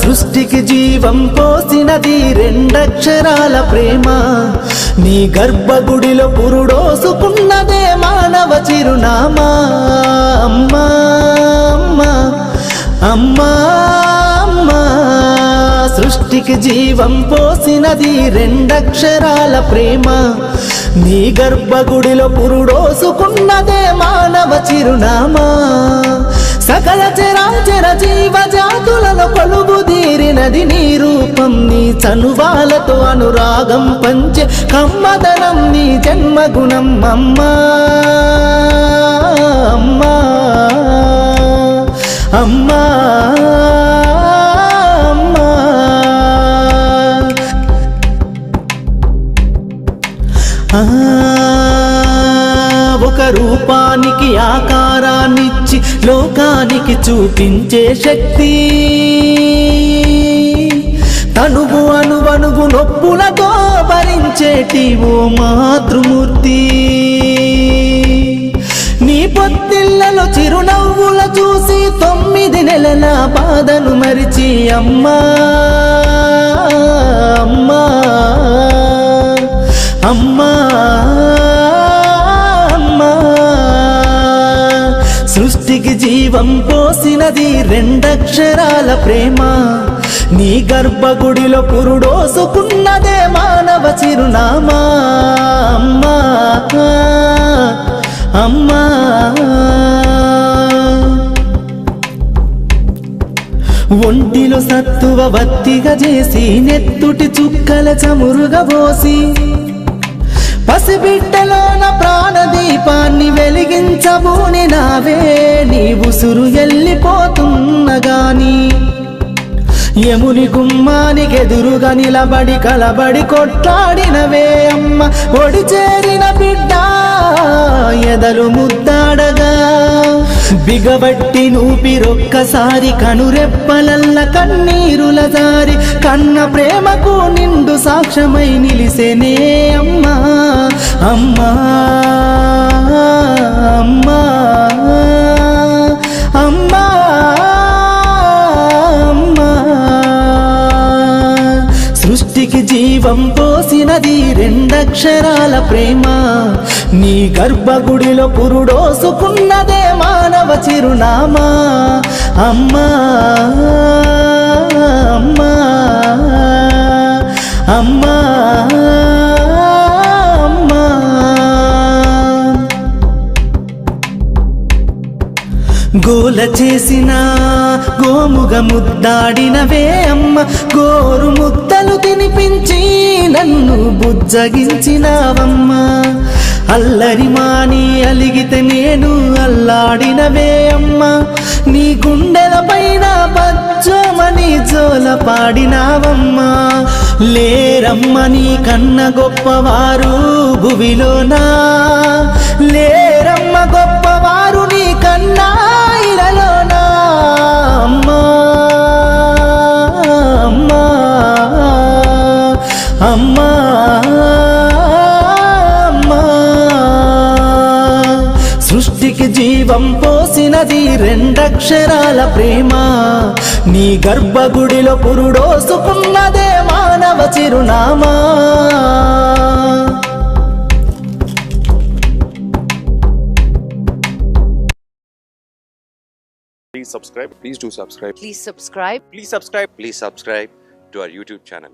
సృష్టికి జీవం పోసినది రెండక్షరాల ప్రేమ. నీ గర్భగుడిలో పురుడోసుకున్నదే మానవ చిరునామా. అమ్మా అమ్మా అమ్మా అమ్మా, సృష్టికి జీవం పోసినది రెండక్షరాల ప్రేమ. నీ గర్భగుడిలో పురుడోసుకున్నదే మానవ చిరునామా. సకల చరాచర జీవజాతులను కొలువుదీరినది నీ రూపం. నీ చనువాలతో అనురాగం పంచే కమ్మదనం నీ జన్మగుణం. అమ్మా అమ్మా అమ్మా అమ్మా, ఒక రూపానికి ఆకారాన్నిచ్చి లోకానికి చూపించే శక్తి. తనువు అణువణువు నొప్పులతో భరించేటి ఓ మాతృమూర్తి. నీ పొత్తిళ్లలో చిరునవ్వుల చూసి 9 నెలల బాధను మరిచి అమ్మా అమ్మా అమ్మా అమ్మా, సృష్టికి జీవం పోసినది రెండక్షరాల ప్రేమ. నీ గర్భగుడిలో పురుడోసుకున్నదే మానవ చిరునామా. అమ్మా అమ్మా, ఒంటిలో సత్తువ వత్తిగా చేసి నెత్తుటి చుక్కల చమురుగా పోసి పసిబిడ్డలోన ప్రాణదీపాన్ని వెలిగించబూని నావే. నీ ఉసురు ఎల్లిపోతున్నగాని యముని గుమ్మానికి ఎదురుగా నిలబడి కలబడి కొట్లాడినవే అమ్మ. ఒడి చేరిన బిడ్డ ఎదలు ముద్దాడగా బిగబట్టి నూపిరొక్కసారి కనురెప్పలల్ల కన్నీరుల జారి కన్న ప్రేమకు నిండు సాక్ష్యమై నిలిసేనే అమ్మా అమ్మా అమ్మా అమ్మా అమ్మా, సృష్టికి జీవం పోసినది రెండక్షరాల ప్రేమ. నీ గర్భగుడిలో పురుడోసుకున్నదే మానవ చిరునామా. అమ్మా అమ్మా అమ్మా అమ్మా, గోల చేసిన గోముగ ముద్దాడినవే అమ్మ. గోరు ముద్దలు తినిపించి నన్ను బుజ్జగించినావమ్మా. అల్లరి మాని అలిగితే నేను అల్లాడినవే అమ్మ. నీ గుండెల పైన బజ్జోమని జోల పాడినావమ్మా. లేరమ్మ నీ కన్న గొప్పవారు భువిలోనా, లేరమ్మ గొప్పవారు నీ కన్నా ఇలలోనా. అమ్మా అమ్మా అమ్మా అమ్మా, సృష్టికి జీవం పోసినది రెండక్షరాల ప్రేమ. నీ గర్భగుడిలో పురుడోసుకున్నదే మానవ చిరునామా. Please subscribe. Please do subscribe. Please subscribe. Please subscribe. Please subscribe to our YouTube channel.